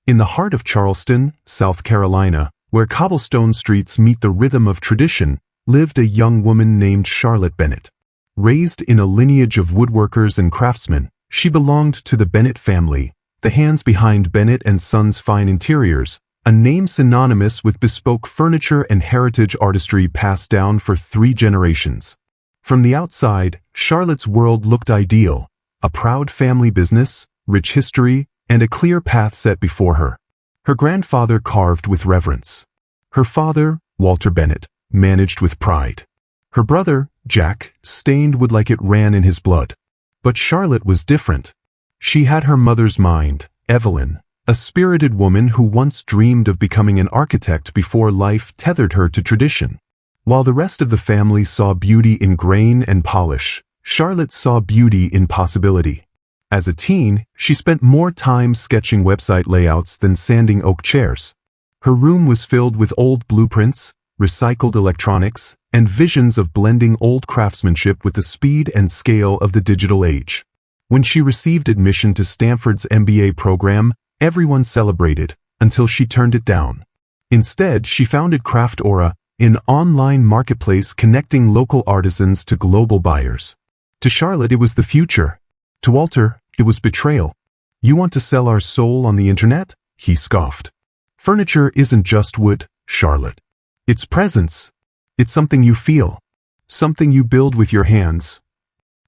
In the heart of Charleston, South Carolina, where cobblestone streets meet the rhythm of tradition, lived a young woman named Charlotte Bennett. Raised in a lineage of woodworkers and craftsmen, she belonged to the Bennett family, the hands behind Bennett and Sons Fine Interiors, a name synonymous with bespoke furniture and heritage artistry passed down for 3 generations. From the outside, Charlotte's world looked ideal, a proud family business, rich history, and a clear path set before her. Her grandfather carved with reverence. Her father, Walter Bennett, managed with pride. Her brother, Jack, stained wood like it ran in his blood. But Charlotte was different. She had her mother's mind, Evelyn, a spirited woman who once dreamed of becoming an architect before life tethered her to tradition. While the rest of the family saw beauty in grain and polish, Charlotte saw beauty in possibility. As a teen, she spent more time sketching website layouts than sanding oak chairs. Her room was filled with old blueprints, recycled electronics, and visions of blending old craftsmanship with the speed and scale of the digital age. When she received admission to Stanford's MBA program, everyone celebrated, until she turned it down. Instead, she founded Craftora, an online marketplace connecting local artisans to global buyers. To Charlotte, it was the future. To Walter, it was betrayal. "You want to sell our soul on the internet?" he scoffed. "Furniture isn't just wood, Charlotte. It's presence. It's something you feel. Something you build with your hands."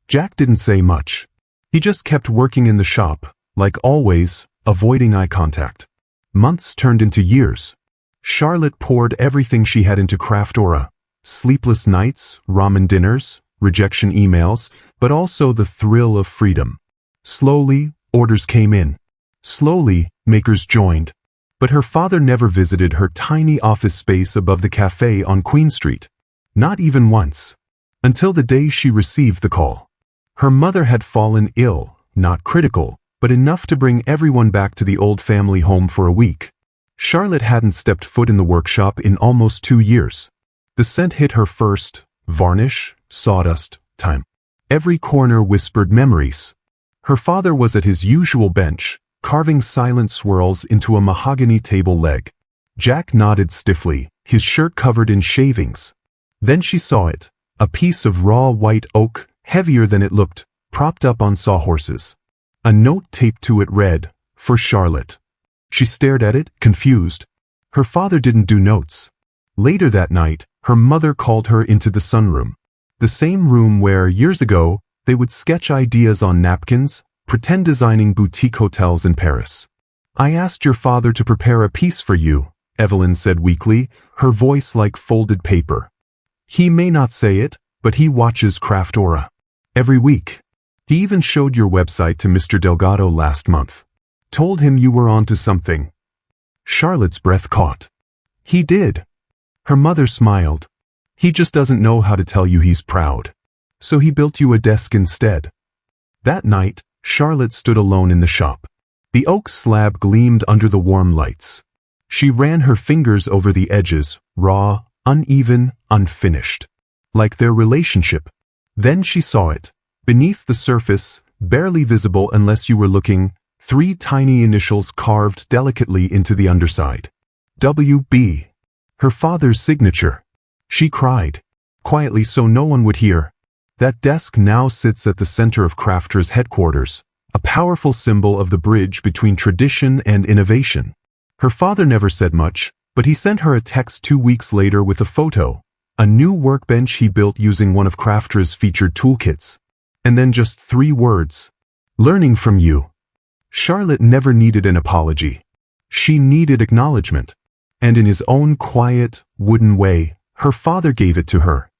Jack didn't say much. He just kept working in the shop, like always, avoiding eye contact. Months turned into years. Charlotte poured everything she had into Craftora. Sleepless nights, ramen dinners, rejection emails, but also the thrill of freedom. Slowly, orders came in. Slowly, makers joined. But her father never visited her tiny office space above the cafe on Queen Street. Not even once. Until the day she received the call. Her mother had fallen ill, not critical, but enough to bring everyone back to the old family home for a week. Charlotte hadn't stepped foot in the workshop in almost 2 years. The scent hit her first, varnish, sawdust, time. Every corner whispered memories. Her father was at his usual bench, carving silent swirls into a mahogany table leg. Jack nodded stiffly, his shirt covered in shavings. Then she saw it, a piece of raw white oak, heavier than it looked, propped up on sawhorses. A note taped to it read, "For Charlotte." She stared at it, confused. Her father didn't do notes. Later that night, her mother called her into the sunroom. The same room where, years ago, they would sketch ideas on napkins, pretend designing boutique hotels in Paris. "I asked your father to prepare a piece for you," Evelyn said weakly, her voice like folded paper. "He may not say it, but he watches Craftora. Every week. He even showed your website to Mr. Delgado last month. Told him you were onto something." Charlotte's breath caught. "He did." Her mother smiled. "He just doesn't know how to tell you he's proud. So he built you a desk instead." That night, Charlotte stood alone in the shop. The oak slab gleamed under the warm lights. She ran her fingers over the edges, raw, uneven, unfinished. Like their relationship. Then she saw it. Beneath the surface, barely visible unless you were looking, 3 tiny initials carved delicately into the underside. W.B. Her father's signature. She cried. Quietly so no one would hear. That desk now sits at the center of Craftor's headquarters, a powerful symbol of the bridge between tradition and innovation. Her father never said much, but he sent her a text 2 weeks later with a photo, a new workbench he built using one of Craftor's featured toolkits. And then just 3 words. "Learning from you." Charlotte never needed an apology. She needed acknowledgement. And in his own quiet, wooden way, her father gave it to her.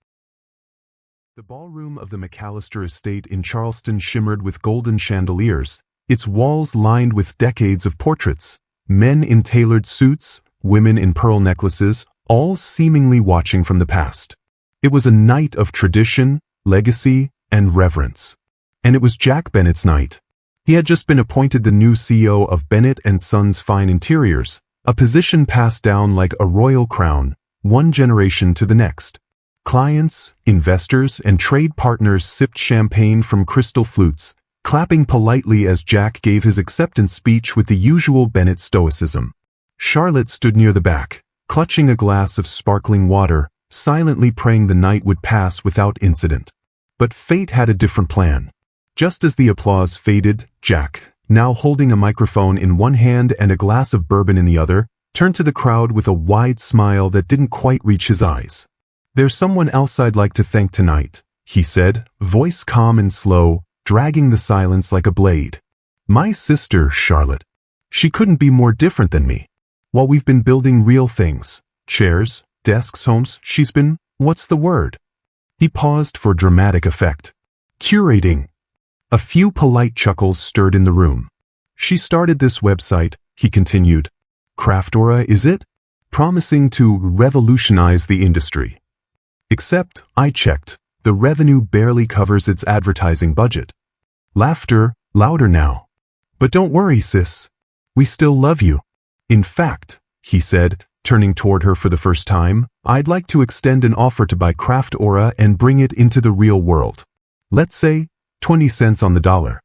The ballroom of the McAllister estate in Charleston shimmered with golden chandeliers, its walls lined with decades of portraits, men in tailored suits, women in pearl necklaces, all seemingly watching from the past. It was a night of tradition, legacy, and reverence. And it was Jack Bennett's night. He had just been appointed the new CEO of Bennett and Sons Fine Interiors, a position passed down like a royal crown, one generation to the next. Clients, investors, and trade partners sipped champagne from crystal flutes, clapping politely as Jack gave his acceptance speech with the usual Bennett stoicism. Charlotte stood near the back, clutching a glass of sparkling water, silently praying the night would pass without incident. But fate had a different plan. Just as the applause faded, Jack, now holding a microphone in one hand and a glass of bourbon in the other, turned to the crowd with a wide smile that didn't quite reach his eyes. "There's someone else I'd like to thank tonight," he said, voice calm and slow, dragging the silence like a blade. "My sister, Charlotte. She couldn't be more different than me. While we've been building real things, chairs, desks, homes, she's been, what's the word?" He paused for dramatic effect. "Curating." A few polite chuckles stirred in the room. "She started this website," he continued. "Craftora, is it? Promising to revolutionize the industry. Except, I checked, the revenue barely covers its advertising budget." Laughter, louder now. "But don't worry, sis. We still love you. In fact," he said, turning toward her for the first time, "I'd like to extend an offer to buy Craftora and bring it into the real world. Let's say 20 cents on the dollar.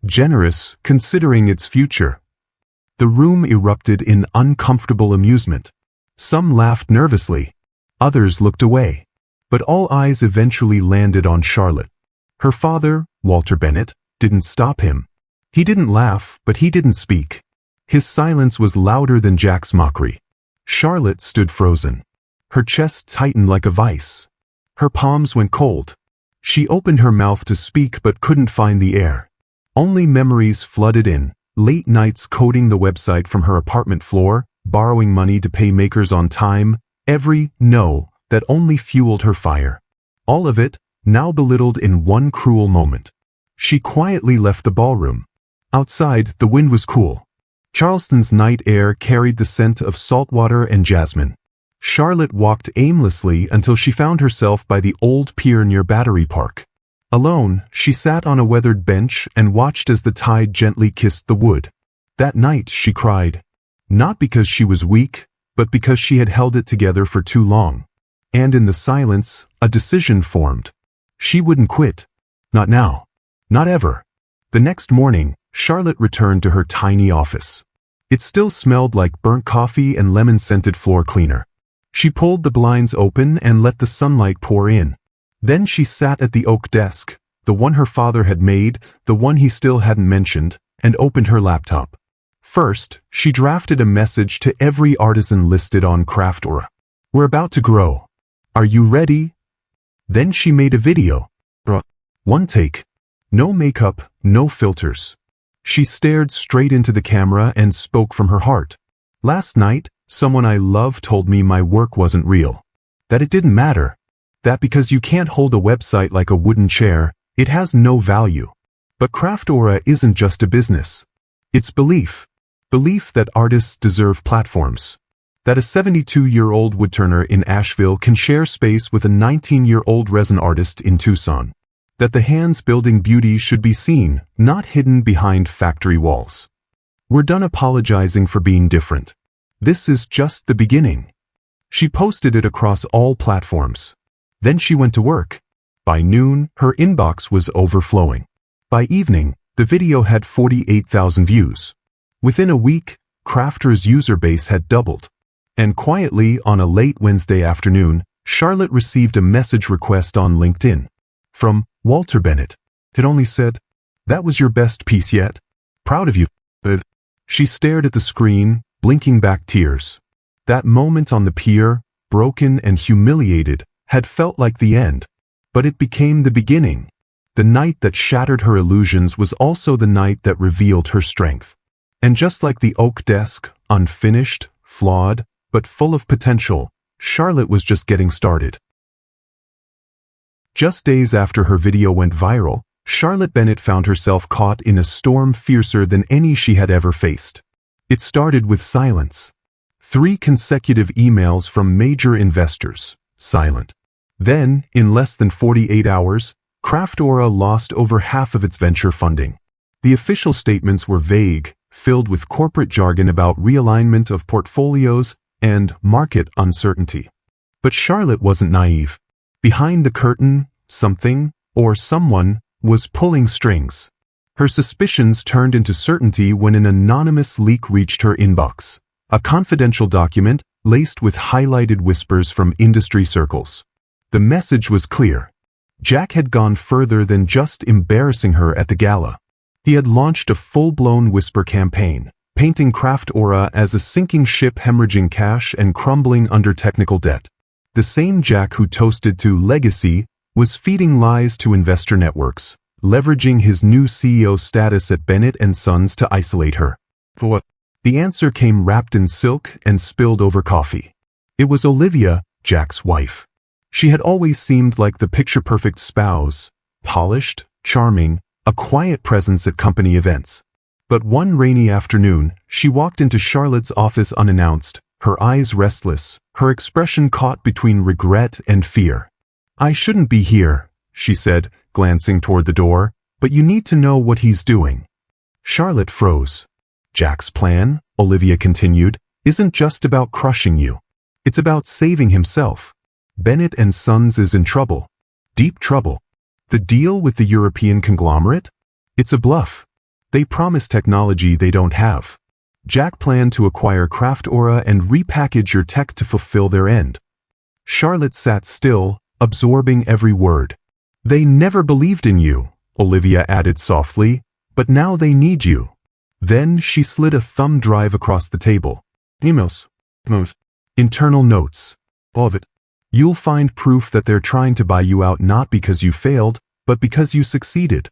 Generous, considering its future." The room erupted in uncomfortable amusement. Some laughed nervously. Others looked away. But all eyes eventually landed on Charlotte. Her father, Walter Bennett, didn't stop him. He didn't laugh, but he didn't speak. His silence was louder than Jack's mockery. Charlotte stood frozen. Her chest tightened like a vice. Her palms went cold. She opened her mouth to speak but couldn't find the air. Only memories flooded in, late nights coding the website from her apartment floor, borrowing money to pay makers on time, every no that only fueled her fire. All of it, now belittled in one cruel moment. She quietly left the ballroom. Outside, the wind was cool. Charleston's night air carried the scent of saltwater and jasmine. Charlotte walked aimlessly until she found herself by the old pier near Battery Park. Alone, she sat on a weathered bench and watched as the tide gently kissed the wood. That night, she cried. Not because she was weak, but because she had held it together for too long. And in the silence, a decision formed. She wouldn't quit. Not now. Not ever. The next morning, Charlotte returned to her tiny office. It still smelled like burnt coffee and lemon-scented floor cleaner. She pulled the blinds open and let the sunlight pour in. Then she sat at the oak desk, the one her father had made, the one he still hadn't mentioned, and opened her laptop. First, she drafted a message to every artisan listed on Craftora. "We're about to grow. Are you ready?" Then she made a video. One take. No makeup, no filters. She stared straight into the camera and spoke from her heart. "Last night, someone I love told me my work wasn't real. That it didn't matter. That because you can't hold a website like a wooden chair, it has no value. But Craftora isn't just a business. It's belief. Belief that artists deserve platforms. That a 72-year-old woodturner in Asheville can share space with a 19-year-old resin artist in Tucson. That the hands building beauty should be seen, not hidden behind factory walls. We're done apologizing for being different. This is just the beginning." She posted it across all platforms. Then she went to work. By noon, her inbox was overflowing. By evening, the video had 48,000 views. Within a week, Craftor's user base had doubled. And quietly, on a late Wednesday afternoon, Charlotte received a message request on LinkedIn. From Walter Bennett. It only said, "That was your best piece yet. Proud of you." But she stared at the screen, blinking back tears. That moment on the pier, broken and humiliated, had felt like the end. But it became the beginning. The night that shattered her illusions was also the night that revealed her strength. And just like the oak desk, unfinished, flawed, but full of potential, Charlotte was just getting started. Just days after her video went viral, Charlotte Bennett found herself caught in a storm fiercer than any she had ever faced. It started with silence. 3 consecutive emails from major investors, silent. Then, in less than 48 hours, Craftora lost over half of its venture funding. The official statements were vague, filled with corporate jargon about realignment of portfolios and market uncertainty. But Charlotte wasn't naive. Behind the curtain, something, or someone, was pulling strings. Her suspicions turned into certainty when an anonymous leak reached her inbox. A confidential document laced with highlighted whispers from industry circles. The message was clear. Jack had gone further than just embarrassing her at the gala. He had launched a full-blown whisper campaign, painting Craft Aura as a sinking ship hemorrhaging cash and crumbling under technical debt. The same Jack who toasted to legacy was feeding lies to investor networks, leveraging his new CEO status at Bennett & Sons to isolate her. For what? The answer came wrapped in silk and spilled over coffee. It was Olivia, Jack's wife. She had always seemed like the picture-perfect spouse, polished, charming, a quiet presence at company events. But one rainy afternoon, she walked into Charlotte's office unannounced, her eyes restless, her expression caught between regret and fear. "I shouldn't be here," she said, glancing toward the door, "but you need to know what he's doing." Charlotte froze. "Jack's plan," Olivia continued, "isn't just about crushing you. It's about saving himself. Bennett & Sons is in trouble. Deep trouble. The deal with the European conglomerate? It's a bluff. They promise technology they don't have. Jack planned to acquire Craft Aura and repackage your tech to fulfill their end." Charlotte sat still, absorbing every word. "They never believed in you," Olivia added softly, "but now they need you." Then she slid a thumb drive across the table. "Emails. Internal notes. All of it. You'll find proof that they're trying to buy you out not because you failed, but because you succeeded."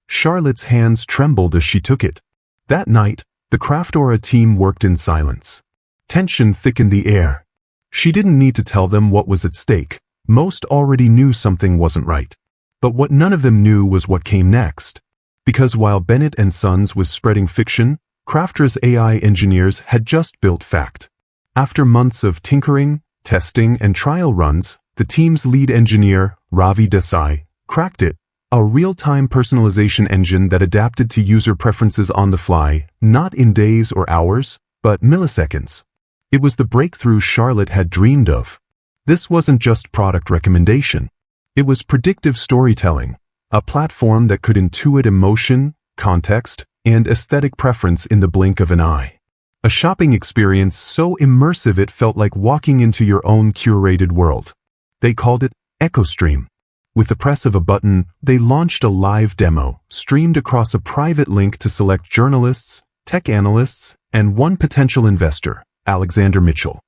Charlotte's hands trembled as she took it. That night, the Craft Aura team worked in silence. Tension thickened the air. She didn't need to tell them what was at stake. Most already knew something wasn't right. But what none of them knew was what came next. Because while Bennett & Sons was spreading fiction, Crafter's AI engineers had just built fact. After months of tinkering, testing, and trial runs, the team's lead engineer, Ravi Desai, cracked it. A real-time personalization engine that adapted to user preferences on the fly, not in days or hours, but milliseconds. It was the breakthrough Charlotte had dreamed of. This wasn't just product recommendation. It was predictive storytelling, a platform that could intuit emotion, context, and aesthetic preference in the blink of an eye. A shopping experience so immersive it felt like walking into your own curated world. They called it EchoStream. With the press of a button, they launched a live demo, streamed across a private link to select journalists, tech analysts, and one potential investor, Alexander Mitchell.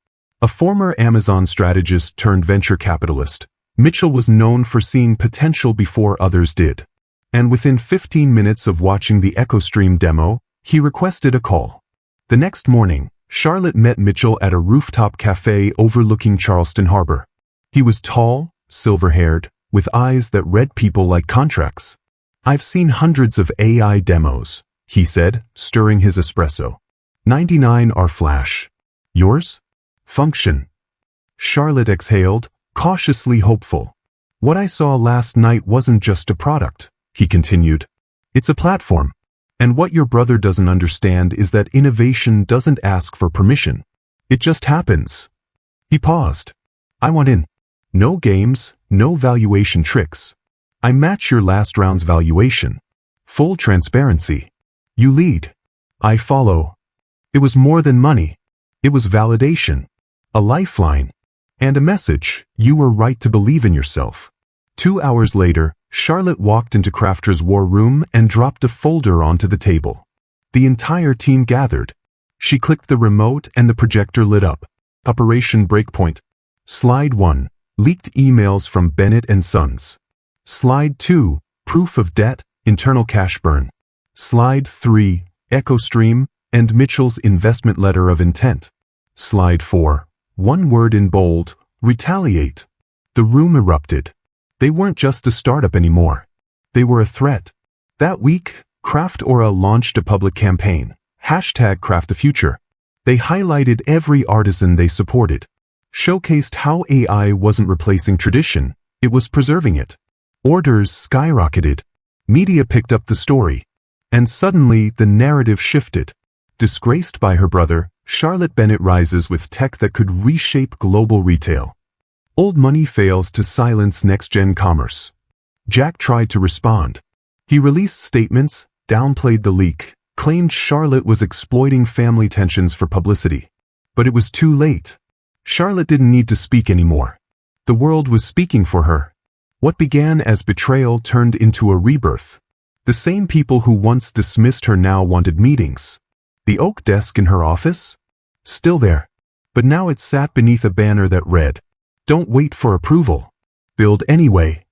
A former Amazon strategist turned venture capitalist, Mitchell was known for seeing potential before others did. And within 15 minutes of watching the EchoStream demo, he requested a call. The next morning, Charlotte met Mitchell at a rooftop cafe overlooking Charleston Harbor. He was tall, silver-haired, with eyes that read people like contracts. "I've seen hundreds of AI demos," he said, stirring his espresso. 99 are flash. Yours? Function. Charlotte exhaled, cautiously hopeful. "What I saw last night wasn't just a product," he continued. "It's a platform. And what your brother doesn't understand is that innovation doesn't ask for permission. It just happens." He paused. "I want in. No games, no valuation tricks. I match your last round's valuation. Full transparency. You lead. I follow." It was more than money. It was validation. A lifeline. And a message: you were right to believe in yourself. 2 hours later, Charlotte walked into Crafter's war room and dropped a folder onto the table. The entire team gathered. She clicked the remote and the projector lit up. Operation Breakpoint. Slide 1. Leaked emails from Bennett & Sons. Slide 2. Proof of debt, internal cash burn. Slide 3. EchoStream and Mitchell's investment letter of intent. Slide 4. One word in bold: retaliate. The room erupted. They weren't just a startup anymore. They were a threat. That week, Craft Aura launched a public campaign. #CraftTheFuture. They highlighted every artisan they supported. Showcased how AI wasn't replacing tradition, it was preserving it. Orders skyrocketed. Media picked up the story. And suddenly the narrative shifted. Disgraced by her brother, Charlotte Bennett rises with tech that could reshape global retail. Old money fails to silence next-gen commerce. Jack tried to respond. He released statements, downplayed the leak, claimed Charlotte was exploiting family tensions for publicity. But it was too late. Charlotte didn't need to speak anymore. The world was speaking for her. What began as betrayal turned into a rebirth. The same people who once dismissed her now wanted meetings. The oak desk in her office? Still there. But now it sat beneath a banner that read, "Don't wait for approval. Build anyway."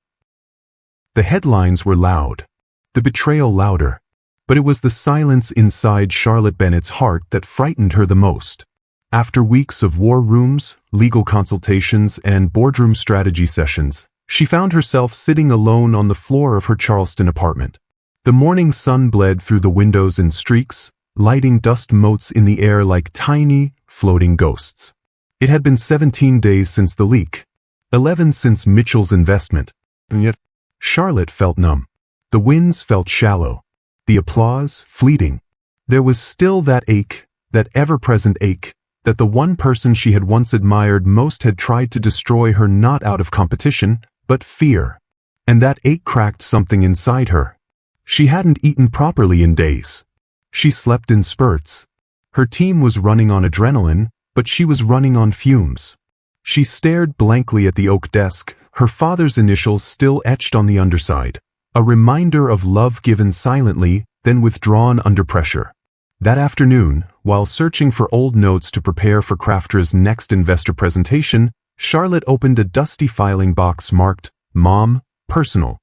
The headlines were loud. The betrayal louder. But it was the silence inside Charlotte Bennett's heart that frightened her the most. After weeks of war rooms, legal consultations, and boardroom strategy sessions, she found herself sitting alone on the floor of her Charleston apartment. The morning sun bled through the windows in streaks, lighting dust motes in the air like tiny, floating ghosts. It had been 17 days since the leak, 11 since Mitchell's investment, and yet Charlotte felt numb. The winds felt shallow. The applause, fleeting. There was still that ache, that ever-present ache, that the one person she had once admired most had tried to destroy her not out of competition, but fear. And that ache cracked something inside her. She hadn't eaten properly in days. She slept in spurts. Her team was running on adrenaline, but she was running on fumes. She stared blankly at the oak desk, her father's initials still etched on the underside. A reminder of love given silently, then withdrawn under pressure. That afternoon, while searching for old notes to prepare for Crafter's next investor presentation, Charlotte opened a dusty filing box marked, "Mom, Personal."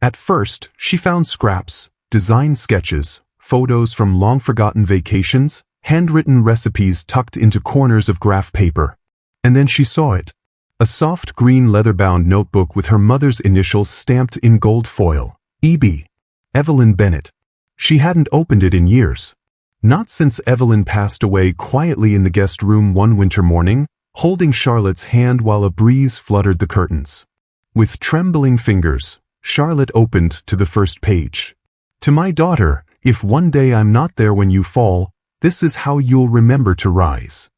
At first, she found scraps, design sketches, photos from long-forgotten vacations, handwritten recipes tucked into corners of graph paper. And then she saw it. A soft green leather-bound notebook with her mother's initials stamped in gold foil. E.B. Evelyn Bennett. She hadn't opened it in years. Not since Evelyn passed away quietly in the guest room one winter morning, holding Charlotte's hand while a breeze fluttered the curtains. With trembling fingers, Charlotte opened to the first page. "To my daughter, if one day I'm not there when you fall, this is how you'll remember to rise."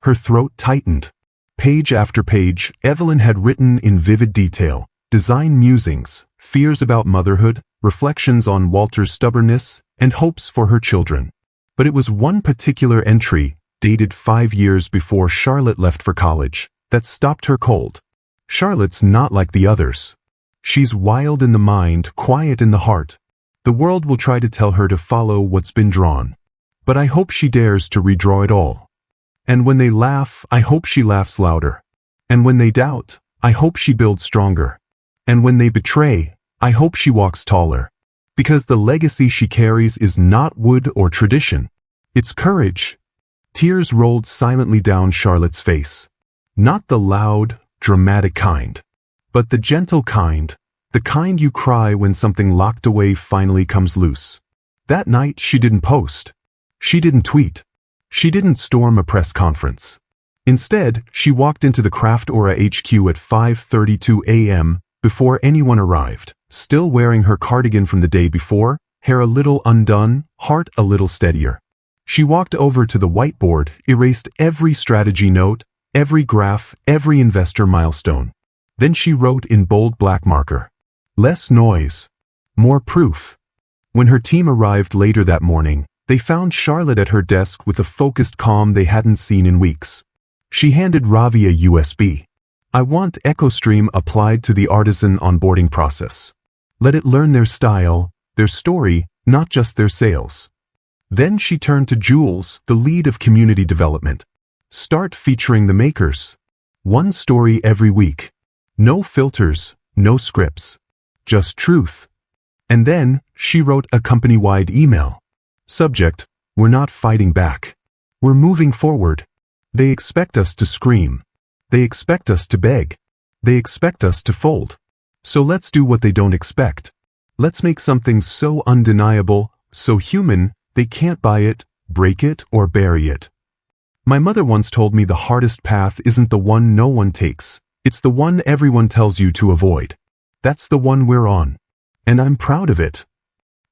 Her throat tightened. Page after page, Evelyn had written in vivid detail, design musings, fears about motherhood, reflections on Walter's stubbornness, and hopes for her children. But it was one particular entry, dated 5 years before Charlotte left for college, that stopped her cold. Charlotte's not like the others. She's wild in the mind, quiet in the heart. The world will try to tell her to follow what's been drawn. But I hope she dares to redraw it all. And when they laugh, I hope she laughs louder. And when they doubt, I hope she builds stronger. And when they betray, I hope she walks taller. Because the legacy she carries is not wood or tradition. It's courage. Tears rolled silently down Charlotte's face. Not the loud, dramatic kind, but the gentle kind, the kind you cry when something locked away finally comes loose. That night she didn't post. She didn't tweet. She didn't storm a press conference. Instead, she walked into the Craft Aura HQ at 5:32 a.m. before anyone arrived, still wearing her cardigan from the day before, hair a little undone, heart a little steadier. She walked over to the whiteboard, erased every strategy note, every graph, every investor milestone. Then she wrote in bold black marker, "Less noise, more proof." When her team arrived later that morning, they found Charlotte at her desk with a focused calm they hadn't seen in weeks. She handed Ravi a USB. "I want EchoStream applied to the artisan onboarding process. Let it learn their style, their story, not just their sales." Then she turned to Jules, the lead of community development. "Start featuring the makers. One story every week. No filters, no scripts. Just truth." And then she wrote a company-wide email. Subject, "We're not fighting back. We're moving forward. They expect us to scream. They expect us to beg. They expect us to fold. So let's do what they don't expect. Let's make something so undeniable, so human, they can't buy it, break it, or bury it." My mother once told me the hardest path isn't the one no one takes. It's the one everyone tells you to avoid. That's the one we're on. And I'm proud of it.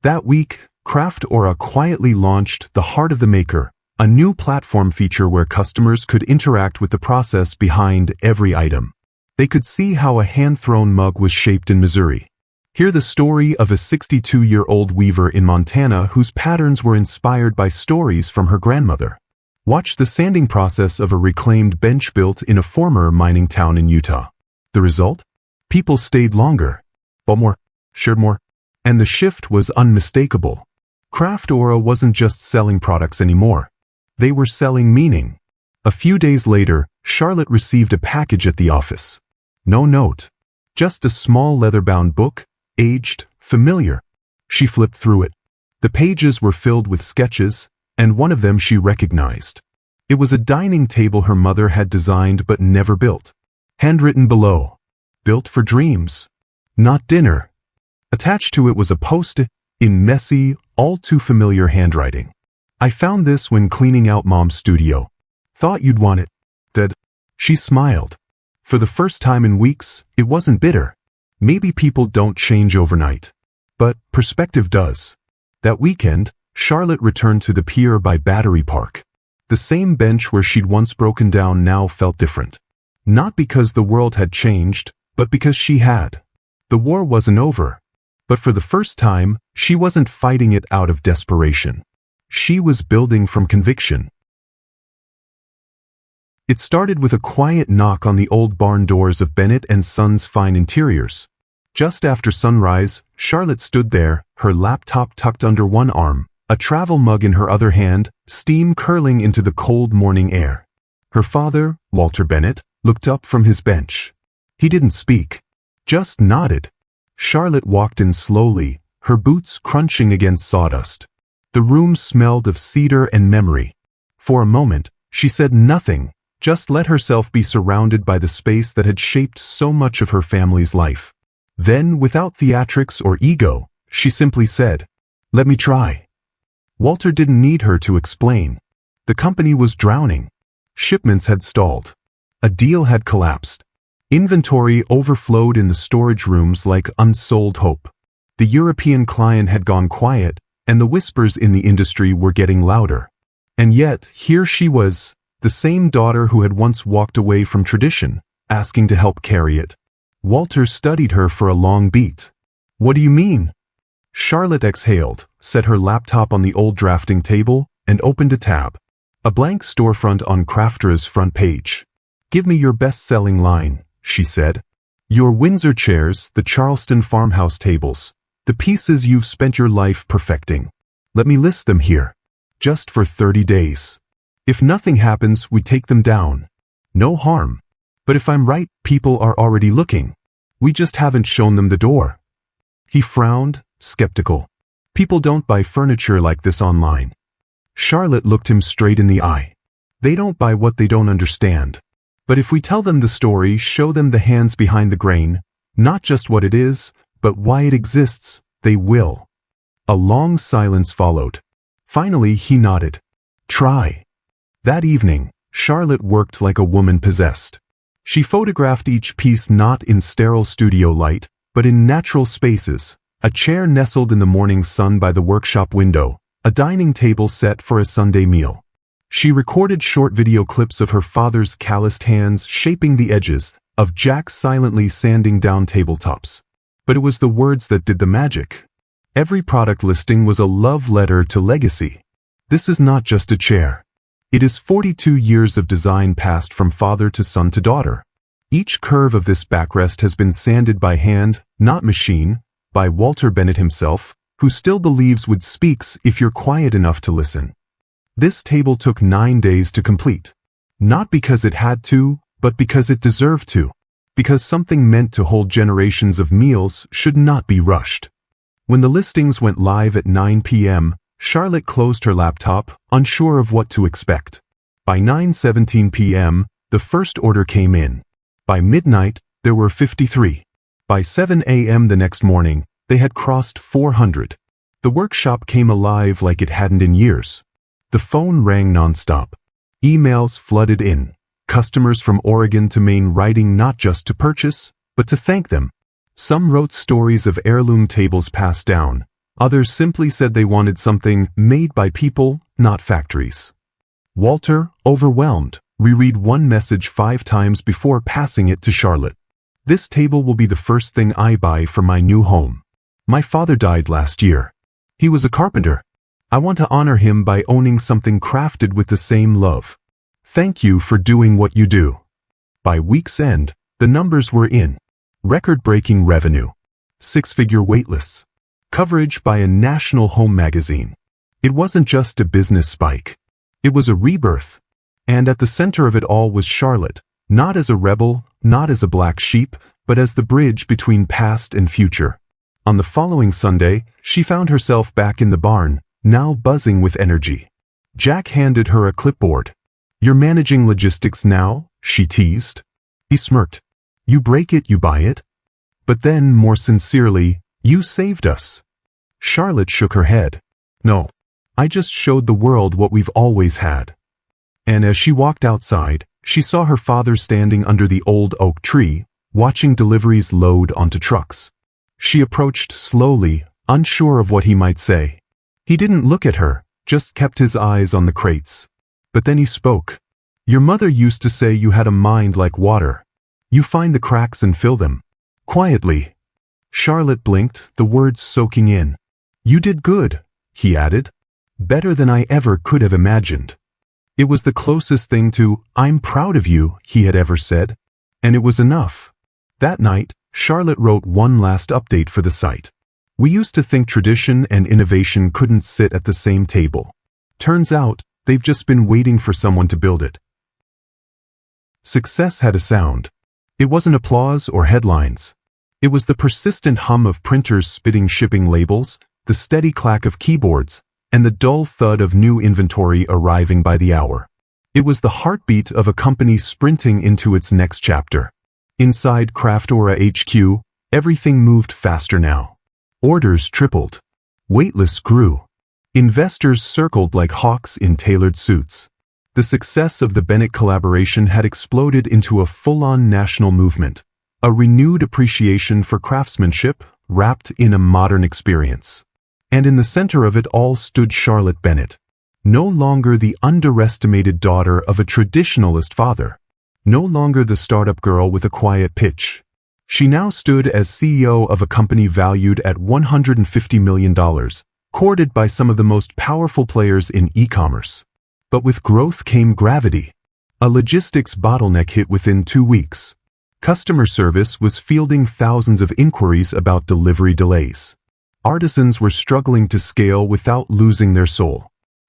That week, Craft Aura quietly launched the Heart of the Maker, a new platform feature where customers could interact with the process behind every item. They could see how a hand-thrown mug was shaped in Missouri, Hear the story of a 62-year-old weaver in Montana whose patterns were inspired by stories from her grandmother. Watch the sanding process of a reclaimed bench built in a former mining town in Utah. The result? People stayed longer, bought more, shared more, and the shift was unmistakable. Craft Aura wasn't just selling products anymore. They were selling meaning. A few days later, Charlotte received a package at the office. No note. Just a small leather-bound book, aged, familiar. She flipped through it. The pages were filled with sketches, and one of them she recognized. It was a dining table her mother had designed but never built. Handwritten below, "Built for dreams, not dinner." Attached to it was a post-it in messy, all too familiar handwriting. "I found this when cleaning out Mom's studio. Thought you'd want it, Dad." She smiled. For the first time in weeks, it wasn't bitter. Maybe people don't change overnight. But perspective does. That weekend, Charlotte returned to the pier by Battery Park. The same bench where she'd once broken down now felt different. Not because the world had changed, but because she had. The war wasn't over. But for the first time, she wasn't fighting it out of desperation. She was building from conviction. It started with a quiet knock on the old barn doors of Bennett & Sons Fine Interiors. Just after sunrise, Charlotte stood there, her laptop tucked under one arm, a travel mug in her other hand, steam curling into the cold morning air. Her father, Walter Bennett, looked up from his bench. He didn't speak, just nodded. Charlotte walked in slowly, her boots crunching against sawdust. The room smelled of cedar and memory. For a moment, she said nothing, just let herself be surrounded by the space that had shaped so much of her family's life. Then, without theatrics or ego, she simply said, "Let me try." Walter didn't need her to explain. The company was drowning. Shipments had stalled. A deal had collapsed. Inventory overflowed in the storage rooms like unsold hope. The European client had gone quiet, and the whispers in the industry were getting louder. And yet, here she was, the same daughter who had once walked away from tradition, asking to help carry it. Walter studied her for a long beat. "What do you mean?" Charlotte exhaled, set her laptop on the old drafting table, and opened a tab. A blank storefront on Craftra's front page. "Give me your best-selling line," she said. "Your Windsor chairs, the Charleston farmhouse tables, the pieces you've spent your life perfecting. Let me list them here. Just for 30 days. If nothing happens, we take them down. No harm. But if I'm right, people are already looking. We just haven't shown them the door." He frowned, skeptical. "People don't buy furniture like this online." Charlotte looked him straight in the eye. "They don't buy what they don't understand. But if we tell them the story, show them the hands behind the grain, not just what it is, but why it exists, they will." A long silence followed. Finally, he nodded. "Try." That evening, Charlotte worked like a woman possessed. She photographed each piece not in sterile studio light, but in natural spaces, a chair nestled in the morning sun by the workshop window, a dining table set for a Sunday meal. She recorded short video clips of her father's calloused hands shaping the edges, of Jack silently sanding down tabletops. But it was the words that did the magic. Every product listing was a love letter to legacy. This is not just a chair. It is 42 years of design passed from father to son to daughter. Each curve of this backrest has been sanded by hand, not machine, by Walter Bennett himself, who still believes wood speaks if you're quiet enough to listen. This table took 9 days to complete. Not because it had to, but because it deserved to. Because something meant to hold generations of meals should not be rushed. When the listings went live at 9 p.m., Charlotte closed her laptop, unsure of what to expect. By 9:17 p.m., the first order came in. By midnight, there were 53. By 7 a.m. the next morning, they had crossed 400. The workshop came alive like it hadn't in years. The phone rang nonstop. Emails flooded in. Customers from Oregon to Maine writing not just to purchase, but to thank them. Some wrote stories of heirloom tables passed down. Others simply said they wanted something made by people, not factories. Walter, overwhelmed, reread one message 5 times before passing it to Charlotte. "This table will be the first thing I buy for my new home." My father died last year. He was a carpenter. I want to honor him by owning something crafted with the same love. Thank you for doing what you do. By week's end, the numbers were in. Record-breaking revenue. Six-figure waitlists. Coverage by a national home magazine. It wasn't just a business spike. It was a rebirth. And at the center of it all was Charlotte, not as a rebel, not as a black sheep, but as the bridge between past and future. On the following Sunday, she found herself back in the barn, now buzzing with energy. Jack handed her a clipboard. "You're managing logistics now?" she teased. He smirked. "You break it, you buy it." But then, more sincerely, "You saved us." Charlotte shook her head. "No, I just showed the world what we've always had." And as she walked outside, she saw her father standing under the old oak tree, watching deliveries load onto trucks. She approached slowly, unsure of what he might say. He didn't look at her, just kept his eyes on the crates. But then he spoke. "Your mother used to say you had a mind like water. You find the cracks and fill them." Quietly. Charlotte blinked, the words soaking in. "You did good," he added. "Better than I ever could have imagined." It was the closest thing to, "I'm proud of you," he had ever said. And it was enough. That night, Charlotte wrote one last update for the site. "We used to think tradition and innovation couldn't sit at the same table. Turns out, they've just been waiting for someone to build it." Success had a sound. It wasn't applause or headlines. It was the persistent hum of printers spitting shipping labels, the steady clack of keyboards, and the dull thud of new inventory arriving by the hour. It was the heartbeat of a company sprinting into its next chapter. Inside Craftora HQ, everything moved faster now. Orders tripled. Waitlists grew. Investors circled like hawks in tailored suits. The success of the Bennett collaboration had exploded into a full-on national movement, a renewed appreciation for craftsmanship wrapped in a modern experience. And in the center of it all stood Charlotte Bennett, no longer the underestimated daughter of a traditionalist father, no longer the startup girl with a quiet pitch. She now stood as CEO of a company valued at $150 million, courted by some of the most powerful players in e-commerce. But with growth came gravity. A logistics bottleneck hit within 2 weeks. Customer service was fielding thousands of inquiries about delivery delays. Artisans were struggling to scale without losing their soul.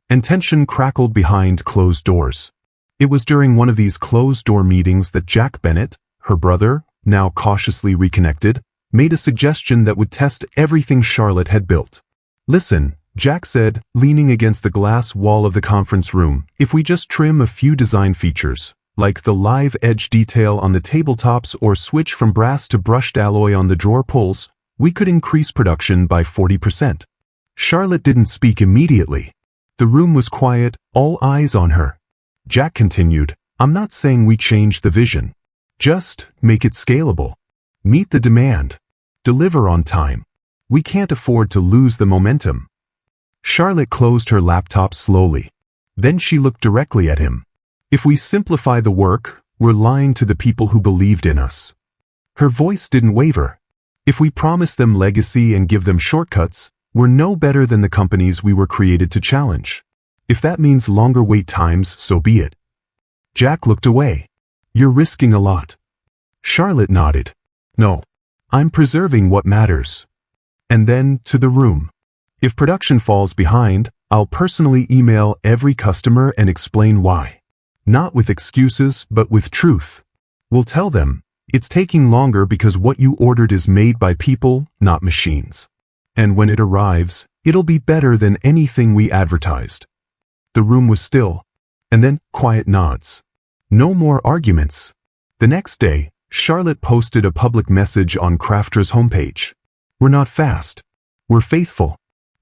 And tension crackled behind closed doors. It was during one of these closed-door meetings that Jack Bennett, her brother, now cautiously reconnected, made a suggestion that would test everything Charlotte had built. "Listen," Jack said, leaning against the glass wall of the conference room, "if we just trim a few design features, like the live edge detail on the tabletops or switch from brass to brushed alloy on the drawer pulls, we could increase production by 40%. Charlotte didn't speak immediately. The room was quiet, all eyes on her. Jack continued, "I'm not saying we change the vision. Just make it scalable. Meet the demand. Deliver on time. We can't afford to lose the momentum." Charlotte closed her laptop slowly. Then she looked directly at him. "If we simplify the work, we're lying to the people who believed in us." Her voice didn't waver. "If we promise them legacy and give them shortcuts, we're no better than the companies we were created to challenge. If that means longer wait times, so be it." Jack looked away. "You're risking a lot." Charlotte nodded. "No, I'm preserving what matters." And then, to the room. "If production falls behind, I'll personally email every customer and explain why. Not with excuses, but with truth. We'll tell them, it's taking longer because what you ordered is made by people, not machines. And when it arrives, it'll be better than anything we advertised." The room was still. And then, quiet nods. No more arguments. The next day, Charlotte posted a public message on Craftra's homepage. "We're not fast. We're faithful.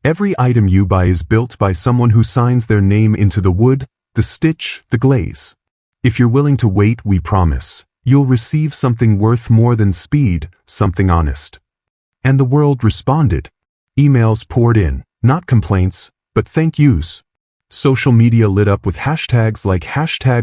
Every item you buy is built by someone who signs their name into the wood, the stitch, the glaze. If you're willing to wait, we promise, you'll receive something worth more than speed, something honest." And the world responded. Emails poured in, not complaints, but thank yous. Social media lit up with hashtags like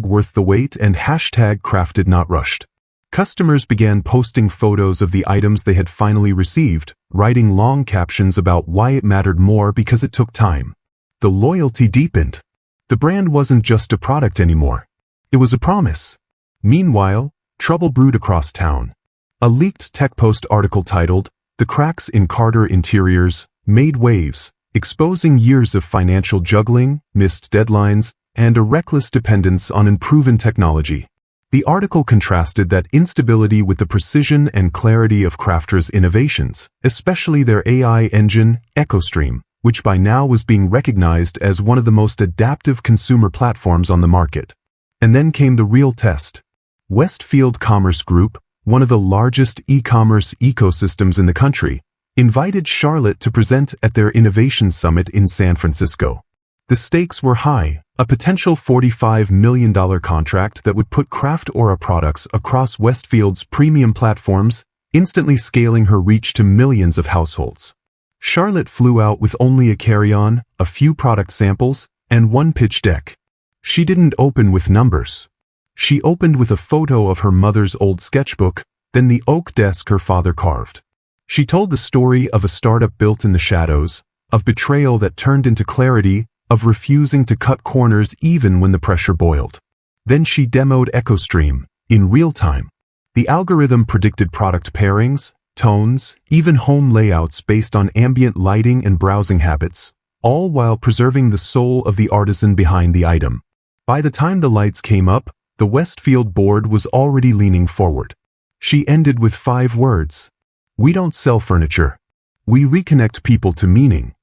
#worth the wait and #crafted not rushed. Customers began posting photos of the items they had finally received, writing long captions about why it mattered more because it took time. The loyalty deepened. The brand wasn't just a product anymore. It was a promise. Meanwhile, trouble brewed across town. A leaked TechPost article titled, "The Cracks in Carter Interiors," made waves, exposing years of financial juggling, missed deadlines, and a reckless dependence on unproven technology. The article contrasted that instability with the precision and clarity of Crafter's innovations, especially their AI engine, EchoStream, which by now was being recognized as one of the most adaptive consumer platforms on the market. And then came the real test. Westfield Commerce Group, one of the largest e-commerce ecosystems in the country, invited Charlotte to present at their Innovation Summit in San Francisco. The stakes were high, a potential $45 million contract that would put Craft Aura products across Westfield's premium platforms, instantly scaling her reach to millions of households. Charlotte flew out with only a carry-on, a few product samples, and one pitch deck. She didn't open with numbers. She opened with a photo of her mother's old sketchbook, then the oak desk her father carved. She told the story of a startup built in the shadows, of betrayal that turned into clarity, of refusing to cut corners even when the pressure boiled. Then she demoed EchoStream, in real time. The algorithm predicted product pairings, tones, even home layouts based on ambient lighting and browsing habits, all while preserving the soul of the artisan behind the item. By the time the lights came up, the Westfield board was already leaning forward. She ended with 5 words. "We don't sell furniture. We reconnect people to meaning."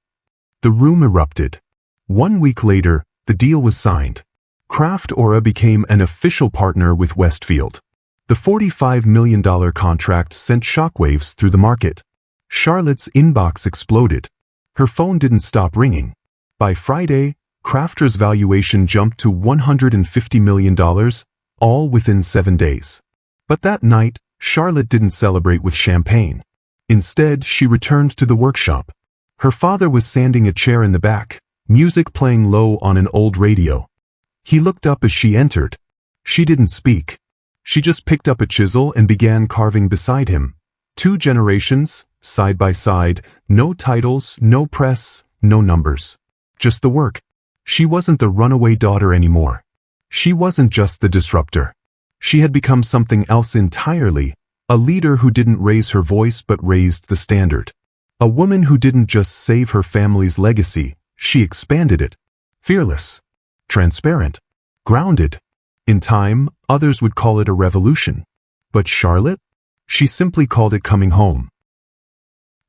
The room erupted. 1 week later, the deal was signed. Craft Aura became an official partner with Westfield. The $45 million contract sent shockwaves through the market. Charlotte's inbox exploded. Her phone didn't stop ringing. By Friday, Crafter's valuation jumped to $150 million, all within 7 days. But that night, Charlotte didn't celebrate with champagne. Instead, she returned to the workshop. Her father was sanding a chair in the back, music playing low on an old radio. He looked up as she entered. She didn't speak. She just picked up a chisel and began carving beside him. 2 generations, side by side, no titles, no press, no numbers. Just the work. She wasn't the runaway daughter anymore. She wasn't just the disruptor. She had become something else entirely, a leader who didn't raise her voice but raised the standard. A woman who didn't just save her family's legacy, she expanded it. Fearless. Transparent. Grounded. In time, others would call it a revolution. But Charlotte? She simply called it coming home.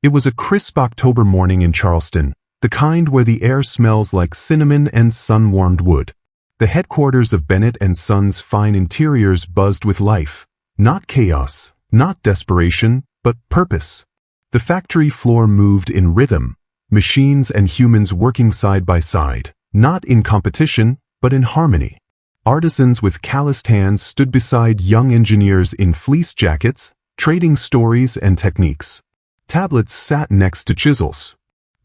It was a crisp October morning in Charleston, the kind where the air smells like cinnamon and sun-warmed wood. The headquarters of Bennett & Sons Fine Interiors buzzed with life. Not chaos, not desperation, but purpose. The factory floor moved in rhythm, machines and humans working side by side, not in competition, but in harmony. Artisans with calloused hands stood beside young engineers in fleece jackets, trading stories and techniques. Tablets sat next to chisels.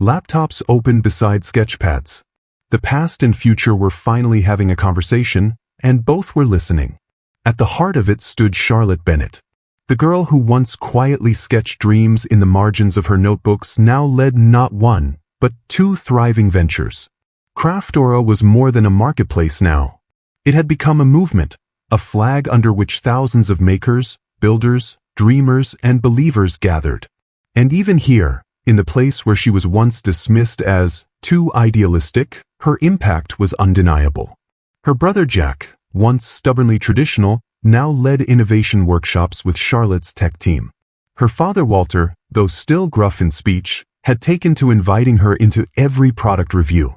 Laptops opened beside sketchpads. The past and future were finally having a conversation, and both were listening. At the heart of it stood Charlotte Bennett. The girl who once quietly sketched dreams in the margins of her notebooks now led not one, but 2 thriving ventures. Craft Aura was more than a marketplace now. It had become a movement, a flag under which thousands of makers, builders, dreamers, and believers gathered. And even here, in the place where she was once dismissed as too idealistic, her impact was undeniable. Her brother Jack, once stubbornly traditional, now led innovation workshops with Charlotte's tech team. Her father Walter, though still gruff in speech, had taken to inviting her into every product review.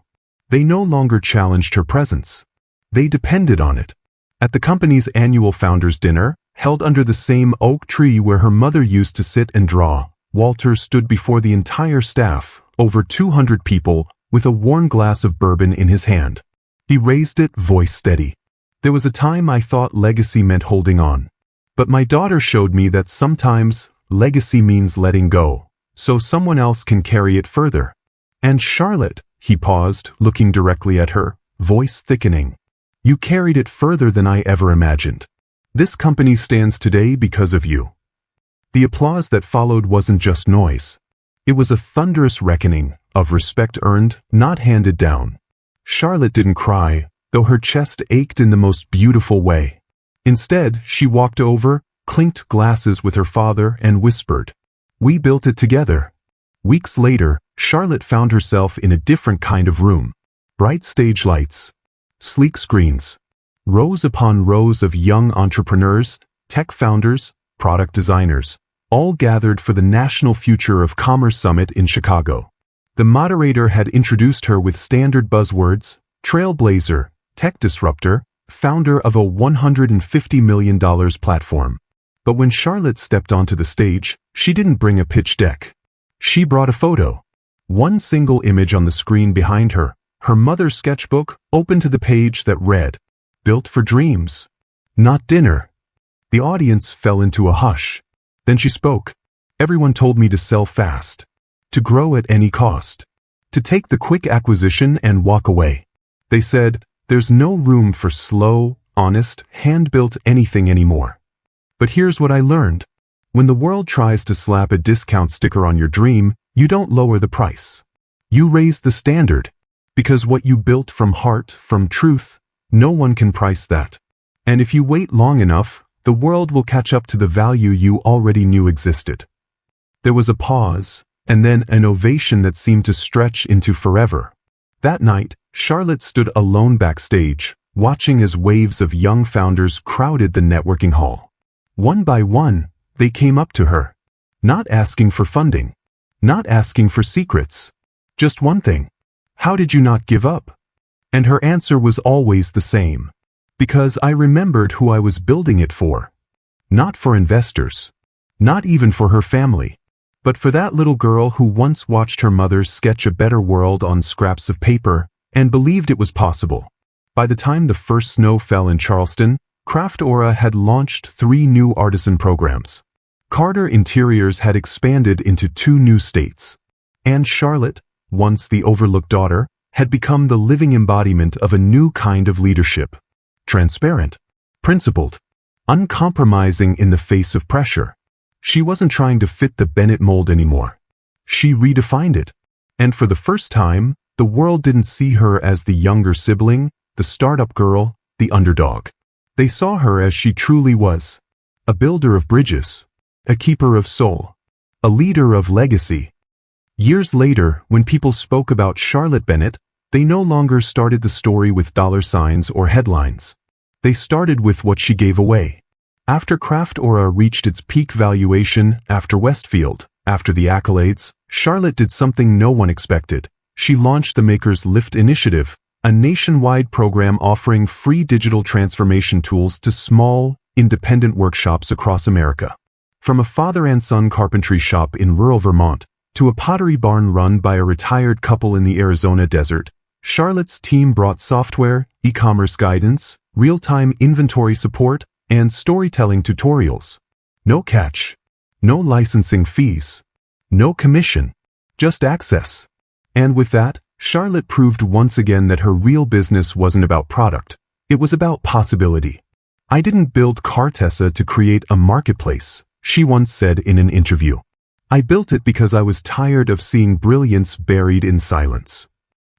They no longer challenged her presence. They depended on it. At the company's annual founders' dinner, held under the same oak tree where her mother used to sit and draw, Walter stood before the entire staff, over 200 people, with a worn glass of bourbon in his hand. He raised it, voice steady. "There was a time I thought legacy meant holding on. But my daughter showed me that sometimes legacy means letting go, so someone else can carry it further. And Charlotte," he paused, looking directly at her, voice thickening, "you carried it further than I ever imagined." This company stands today because of you." The applause that followed wasn't just noise. It was a thunderous reckoning of respect earned, not handed down. Charlotte didn't cry, though her chest ached in the most beautiful way. Instead, she walked over, clinked glasses with her father, and whispered, "We built it together." Weeks later, Charlotte found herself in a different kind of room. Bright stage lights, sleek screens, rows upon rows of young entrepreneurs, tech founders, product designers, all gathered for the National Future of Commerce Summit in Chicago. The moderator had introduced her with standard buzzwords: trailblazer, tech disruptor, founder of a $150 million platform. But when Charlotte stepped onto the stage, she didn't bring a pitch deck. She brought a photo. One single image on the screen behind her, her mother's sketchbook, open to the page that read, "Built for dreams, not dinner." The audience fell into a hush. Then she spoke. "Everyone told me to sell fast, to grow at any cost, to take the quick acquisition and walk away. They said, there's no room for slow, honest, hand-built anything anymore. But here's what I learned. When the world tries to slap a discount sticker on your dream, you don't lower the price. You raise the standard. Because what you built from heart, from truth, no one can price that. And if you wait long enough, the world will catch up to the value you already knew existed." There was a pause, and then an ovation that seemed to stretch into forever. That night, Charlotte stood alone backstage, watching as waves of young founders crowded the networking hall. One by one, they came up to her. Not asking for funding. Not asking for secrets. Just one thing. "How did you not give up?" And her answer was always the same. "Because I remembered who I was building it for. Not for investors. Not even for her family. But for that little girl who once watched her mother sketch a better world on scraps of paper and believed it was possible." By the time the first snow fell in Charleston, Craft Aura had launched 3 new artisan programs. Carter Interiors had expanded into 2 new states. And Charlotte, once the overlooked daughter, had become the living embodiment of a new kind of leadership. Transparent, principled, uncompromising in the face of pressure. She wasn't trying to fit the Bennett mold anymore. She redefined it. And for the first time, the world didn't see her as the younger sibling, the startup girl, the underdog. They saw her as she truly was. A builder of bridges. A keeper of soul. A leader of legacy. Years later, when people spoke about Charlotte Bennett, they no longer started the story with dollar signs or headlines. They started with what she gave away. After Craft Aura reached its peak valuation, after Westfield, after the accolades, Charlotte did something no one expected. She launched the Makers Lift Initiative, a nationwide program offering free digital transformation tools to small, independent workshops across America. From a father and son carpentry shop in rural Vermont to a pottery barn run by a retired couple in the Arizona desert, Charlotte's team brought software, e-commerce guidance, real-time inventory support, and storytelling tutorials. No catch. No licensing fees. No commission. Just access. And with that, Charlotte proved once again that her real business wasn't about product. It was about possibility. "I didn't build Cartessa to create a marketplace," she once said in an interview. "I built it because I was tired of seeing brilliance buried in silence."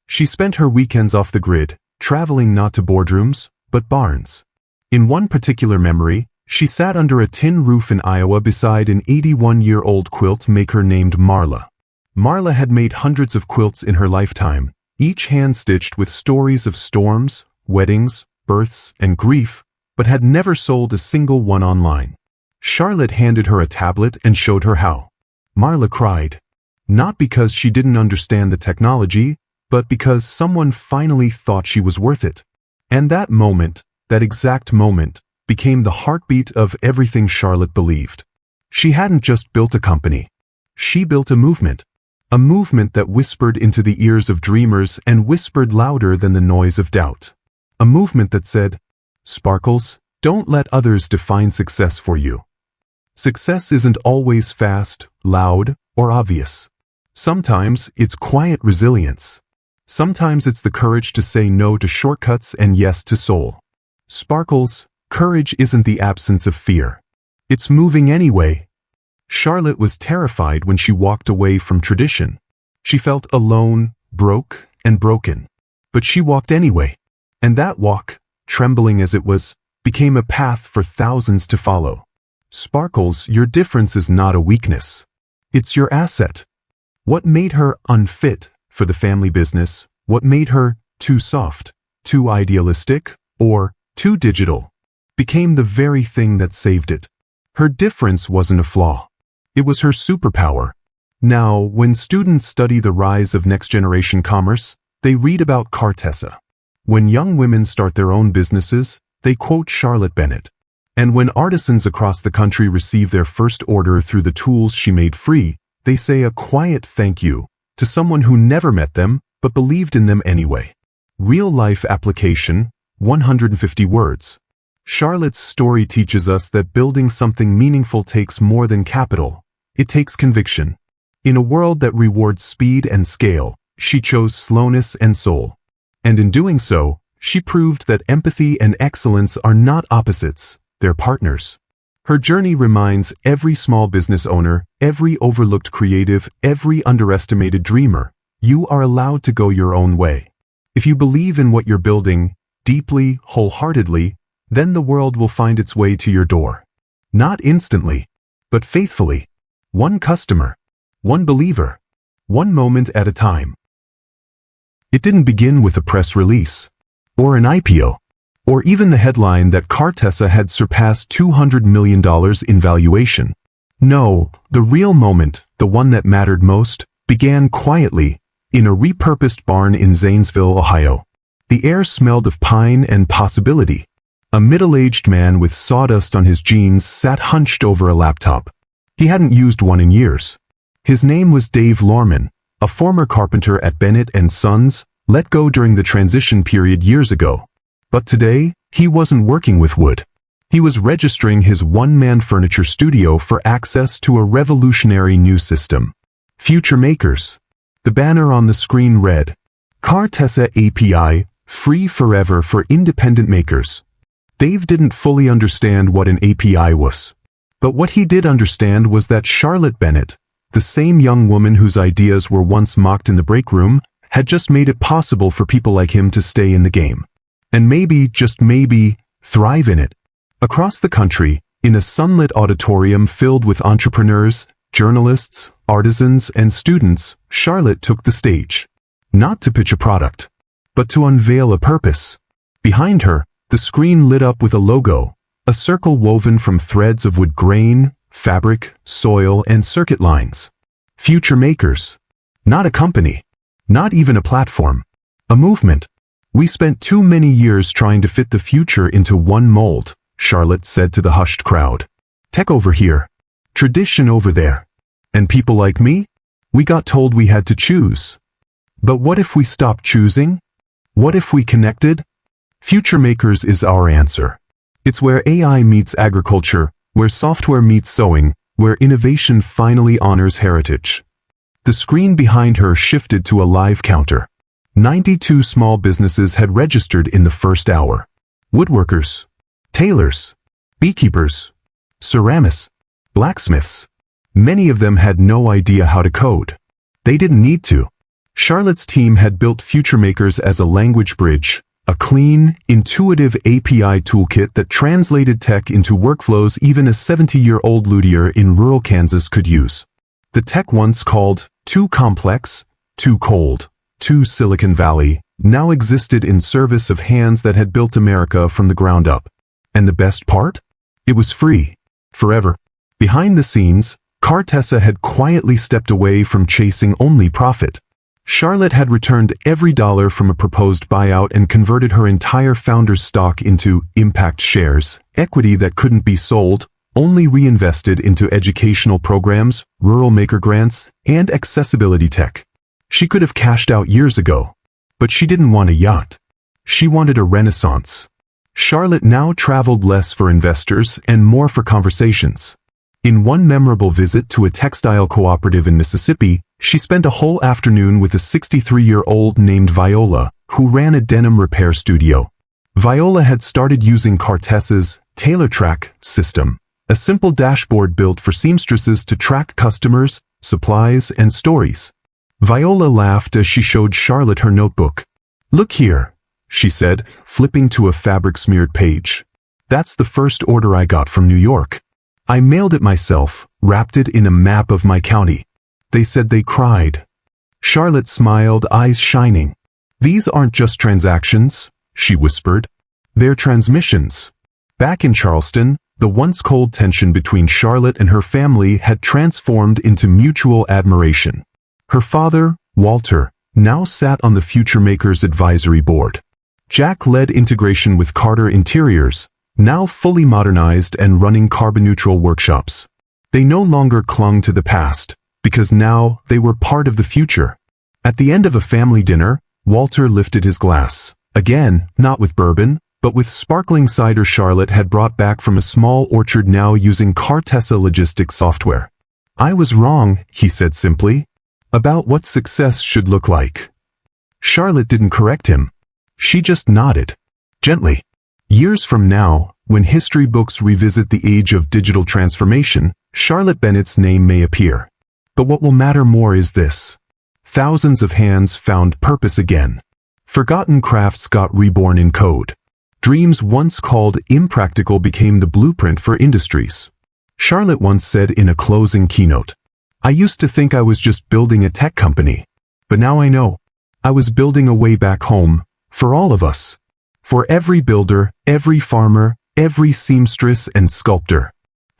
She spent her weekends off the grid, traveling not to boardrooms, but barns. In one particular memory, she sat under a tin roof in Iowa beside an 81-year-old quilt maker named Marla. Marla had made hundreds of quilts in her lifetime, each hand-stitched with stories of storms, weddings, births, and grief, but had never sold a single one online. Charlotte handed her a tablet and showed her how. Marla cried. Not because she didn't understand the technology, but because someone finally thought she was worth it. And that moment, that exact moment, became the heartbeat of everything Charlotte believed. She hadn't just built a company. She built a movement. A movement that whispered into the ears of dreamers and whispered louder than the noise of doubt. A movement that said, "Sparkles, don't let others define success for you. Success isn't always fast, loud, or obvious. Sometimes it's quiet resilience. Sometimes it's the courage to say no to shortcuts and yes to soul. Sparkles, Courage isn't the absence of fear. It's moving anyway. Charlotte was terrified when she walked away from tradition. She felt alone, broke, and broken. But she walked anyway. And that walk, trembling as it was, became a path for thousands to follow. Sparkles, your difference is not a weakness. It's your asset. What made her unfit for the family business, what made her too soft, too idealistic, or too digital, became the very thing that saved it. Her difference wasn't a flaw. It was her superpower. Now, when students study the rise of next-generation commerce, they read about Cartessa. When young women start their own businesses, they quote Charlotte Bennett. And when artisans across the country receive their first order through the tools she made free, they say a quiet thank you to someone who never met them but believed in them anyway. Real-life application, 150 words. Charlotte's story teaches us that building something meaningful takes more than capital. It takes conviction. In a world that rewards speed and scale, she chose slowness and soul. And in doing so, she proved that empathy and excellence are not opposites, they're partners. Her journey reminds every small business owner, every overlooked creative, every underestimated dreamer, you are allowed to go your own way. If you believe in what you're building, deeply, wholeheartedly, then the world will find its way to your door. Not instantly, but faithfully. One customer, one believer, one moment at a time. It didn't begin with a press release, or an IPO, or even the headline that Cartessa had surpassed $200 million in valuation. No, the real moment, the one that mattered most, began quietly, in a repurposed barn in Zanesville, Ohio. The air smelled of pine and possibility. A middle-aged man with sawdust on his jeans sat hunched over a laptop. He hadn't used one in years. His name was Dave Lorman, a former carpenter at Bennett & Sons, let go during the transition period years ago. But today, he wasn't working with wood. He was registering his one-man furniture studio for access to a revolutionary new system. Future Makers. The banner on the screen read, Cartessa API, free forever for independent makers. Dave didn't fully understand what an API was. But what he did understand was that Charlotte Bennett, the same young woman whose ideas were once mocked in the break room, had just made it possible for people like him to stay in the game. And maybe, just maybe, thrive in it. Across the country, in a sunlit auditorium filled with entrepreneurs, journalists, artisans, and students, Charlotte took the stage. Not to pitch a product, but to unveil a purpose. Behind her, the screen lit up with a logo, a circle woven from threads of wood grain, fabric, soil, and circuit lines. Future Makers. Not a company. Not even a platform. A movement. We spent too many years trying to fit the future into one mold, Charlotte said to the hushed crowd. Tech over here. Tradition over there. And people like me? We got told we had to choose. But what if we stopped choosing? What if we connected? Future Makers is our answer. It's where AI meets agriculture, where software meets sewing, where innovation finally honors heritage. The screen behind her shifted to a live counter. 92 small businesses had registered in the first hour. Woodworkers, tailors, beekeepers, ceramists, blacksmiths. Many of them had no idea how to code. They didn't need to. Charlotte's team had built Future Makers as a language bridge, a clean, intuitive API toolkit that translated tech into workflows even a 70-year-old luthier in rural Kansas could use. The tech once called too complex, too cold, too Silicon Valley, now existed in service of hands that had built America from the ground up. And the best part? It was free. Forever. Behind the scenes, Cartessa had quietly stepped away from chasing only profit. Charlotte had returned every dollar from a proposed buyout and converted her entire founder's stock into impact shares, equity that couldn't be sold, only reinvested into educational programs, rural maker grants, and accessibility tech. She could have cashed out years ago, but she didn't want a yacht. She wanted a renaissance. Charlotte now traveled less for investors and more for conversations. In one memorable visit to a textile cooperative in Mississippi, she spent a whole afternoon with a 63-year-old named Viola, who ran a denim repair studio. Viola had started using Cartessa's TailorTrack system, a simple dashboard built for seamstresses to track customers, supplies, and stories. Viola laughed as she showed Charlotte her notebook. "Look here," she said, flipping to a fabric-smeared page. "That's the first order I got from New York. I mailed it myself, wrapped it in a map of my county. They said they cried." Charlotte smiled, eyes shining. "These aren't just transactions," she whispered. "They're transmissions." Back in Charleston, the once cold tension between Charlotte and her family had transformed into mutual admiration. Her father, Walter, now sat on the Future Makers Advisory Board. Jack led integration with Carter Interiors, now fully modernized and running carbon-neutral workshops. They no longer clung to the past, because now they were part of the future. At the end of a family dinner, Walter lifted his glass. Again, not with bourbon, but with sparkling cider Charlotte had brought back from a small orchard now using Cartessa logistics software. "I was wrong," he said simply, "about what success should look like." Charlotte didn't correct him. She just nodded. Gently. Years from now, when history books revisit the age of digital transformation, Charlotte Bennett's name may appear. But what will matter more is this. Thousands of hands found purpose again. Forgotten crafts got reborn in code. Dreams once called impractical became the blueprint for industries. Charlotte once said in a closing keynote, "I used to think I was just building a tech company. But now I know. I was building a way back home, for all of us. For every builder, every farmer, every seamstress and sculptor,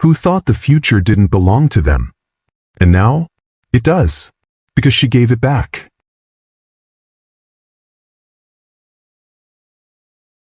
who thought the future didn't belong to them. And now, it does, because she gave it back."